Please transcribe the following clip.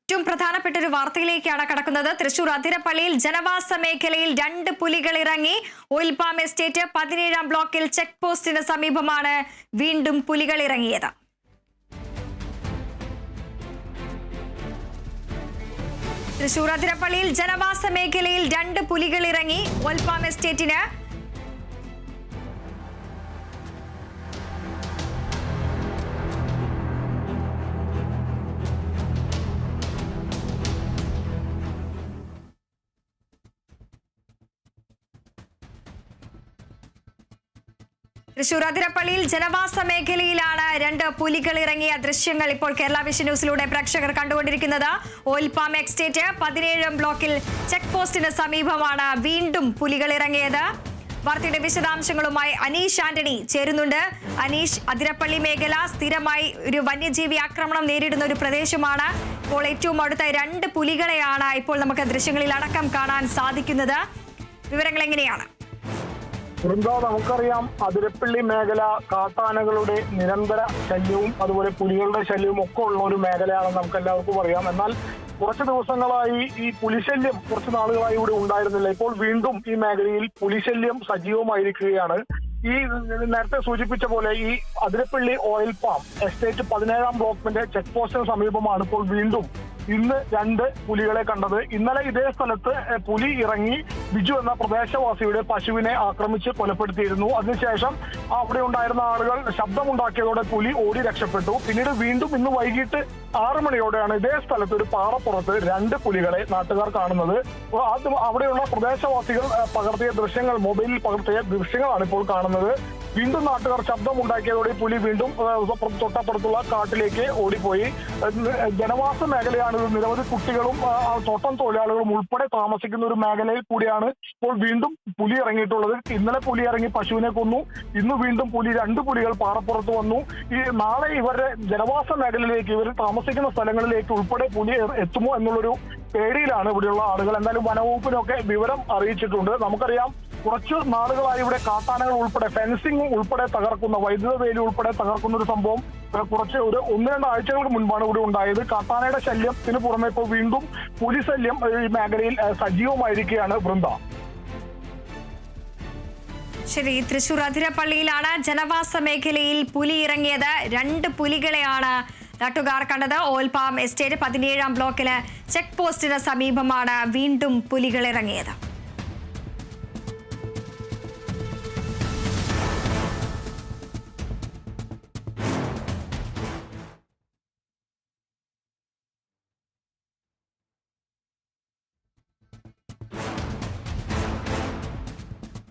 ഏറ്റവും പ്രധാനപ്പെട്ട ഒരു വാർത്തയിലേക്കാണ് കടക്കുന്നത്. തൃശൂർ അതിരപ്പള്ളിയിൽ ജനവാസ മേഖലയിൽ 2 പുലികൾ ഇറങ്ങി. ഓയിൽ പാം എസ്റ്റേറ്റ് 17-ാം ബ്ലോക്കിൽ ചെക്ക് പോസ്റ്റിന് സമീപമാണ് വീണ്ടും പുലികൾ ഇറങ്ങിയത്. തൃശൂർ അതിരപ്പള്ളിയിൽ ജനവാസ മേഖലയിൽ 2 പുലികൾ ഇറങ്ങി. ഓയിൽ പാം എസ്റ്റേറ്റിന് തൃശൂർ അതിരപ്പള്ളിയിൽ ജനവാസ മേഖലയിലാണ് 2 പുലികൾ ഇറങ്ങിയ ദൃശ്യങ്ങൾ ഇപ്പോൾ കേരള വിഷൻ ന്യൂസിലൂടെ പ്രേക്ഷകർ കണ്ടുകൊണ്ടിരിക്കുന്നത്. ഓയിൽ പാം എസ്റ്റേറ്റ് 17-ാം ബ്ലോക്കിൽ ചെക്ക് പോസ്റ്റിന് സമീപമാണ് വീണ്ടും പുലികൾ ഇറങ്ങിയത്. വാർത്തയുടെ വിശദാംശങ്ങളുമായി അനീഷ് ആന്റണി ചേരുന്നുണ്ട്. അനീഷ്, അതിരപ്പള്ളി മേഖല സ്ഥിരമായി ഒരു വന്യജീവി ആക്രമണം നേരിടുന്ന ഒരു പ്രദേശമാണ്. ഇപ്പോൾ ഏറ്റവും അടുത്ത 2 പുലികളെയാണ് ഇപ്പോൾ നമുക്ക് ദൃശ്യങ്ങളിൽ അടക്കം കാണാൻ സാധിക്കുന്നത്. വിവരങ്ങൾ എങ്ങനെയാണ്? നമുക്കറിയാം, അതിരപ്പള്ളി മേഖല കാട്ടാനകളുടെ നിരന്തര ശല്യവും അതുപോലെ പുലികളുടെ ശല്യവും ഒക്കെ ഉള്ള ഒരു മേഖലയാണെന്ന് നമുക്ക് എല്ലാവർക്കും അറിയാം. എന്നാൽ കുറച്ച് ദിവസങ്ങളായി ഈ പുലിശല്യം കുറച്ച് നാളുകളായി ഇവിടെ ഉണ്ടായിരുന്നില്ല. ഇപ്പോൾ വീണ്ടും ഈ മേഖലയിൽ പുലിശല്യം സജീവമായിരിക്കുകയാണ്. ഈ നേരത്തെ സൂചിപ്പിച്ച പോലെ ഈ അതിരപ്പള്ളി ഓയിൽ പാം എസ്റ്റേറ്റ് 17-ാം ബ്ലോക്കിന്റെ ചെക്ക് പോസ്റ്റിന് സമീപമാണ് ഇപ്പോൾ വീണ്ടും ഇന്ന് 2 പുലികളെ കണ്ടത്. ഇന്നലെ ഇതേ സ്ഥലത്ത് പുലി ഇറങ്ങി ബിജു എന്ന പ്രദേശവാസിയുടെ പശുവിനെ ആക്രമിച്ച് കൊലപ്പെടുത്തിയിരുന്നു. അതിനുശേഷം അവിടെ ഉണ്ടായിരുന്ന ആളുകൾ ശബ്ദമുണ്ടാക്കിയതോടെ പുലി ഓടി രക്ഷപ്പെട്ടു. പിന്നീട് വീണ്ടും ഇന്ന് വൈകിട്ട് 6 മണിയോടെയാണ് ഇതേ സ്ഥലത്ത് ഒരു പാറപ്പുറത്ത് 2 പുലികളെ നാട്ടുകാർ കാണുന്നത്. അവിടെയുള്ള പ്രദേശവാസികൾ പകർത്തിയ ദൃശ്യങ്ങൾ, മൊബൈലിൽ പകർത്തിയ ദൃശ്യങ്ങളാണ് ഇപ്പോൾ കാണുന്നത്. വീണ്ടും നാട്ടുകാർ ശബ്ദമുണ്ടാക്കിയതോടെ പുലി വീണ്ടും തൊട്ടപ്പുറത്തുള്ള കാട്ടിലേക്ക് ഓടിപ്പോയി. ജനവാസ മേഖലയാണ്. നിരവധി കുട്ടികളും തോട്ടം തൊഴിലാളികളും ഉൾപ്പെടെ താമസിക്കുന്ന ഒരു മേഖലയിൽ കൂടിയാണ് ഇപ്പോൾ വീണ്ടും പുലി ഇറങ്ങിയിട്ടുള്ളത്. ഇന്നലെ പുലി ഇറങ്ങി പശുവിനെ കൊന്നു. ഇന്ന് വീണ്ടും 2 പുലികൾ പാറപ്പുറത്ത് വന്നു. ഈ നാളെ ഇവരുടെ ജനവാസ മേഖലയിലേക്ക്, ഇവർ താമസിക്കുന്ന സ്ഥലങ്ങളിലേക്ക് ഉൾപ്പെടെ പുലി എത്തുമോ എന്നുള്ളൊരു പേടിയിലാണ് ഇവിടെയുള്ള ആളുകൾ. എന്തായാലും വനവകുപ്പിനൊക്കെ വിവരം അറിയിച്ചിട്ടുണ്ട്. നമുക്കറിയാം, കുറച്ച് നാളുകളായി ഇവിടെ കാട്ടാനകൾ ഉൾപ്പെടെ ഫെൻസിംഗ് ഉൾപ്പെടെ തകർക്കുന്ന, വൈദ്യുത വേലി ഉൾപ്പെടെ തകർക്കുന്ന ഒരു സംഭവം ഒരു 1-2 ആഴ്ചകൾക്ക് മുൻപാണ് ഇവിടെ ഉണ്ടായത്. കാട്ടാനയുടെ ശല്യത്തിന് പുറമെ ഇപ്പോൾ വീണ്ടും പുലി ശല്യം ഈ മേഖലയിൽ സജീവമായിരിക്കുകയാണ്. വൃന്ദ. ശരി, തൃശൂർ അതിരപ്പള്ളിയിലാണ് ജനവാസ മേഖലയിൽ പുലി ഇറങ്ങിയത്. 2 പുലികളെയാണ് നാട്ടുകാർ കണ്ടത്. ഓയിൽ പാം എസ്റ്റേറ്റ് 17-ാം ബ്ലോക്കില് ചെക്ക് പോസ്റ്റിന് സമീപമാണ് വീണ്ടും പുലികൾ ഇറങ്ങിയത്.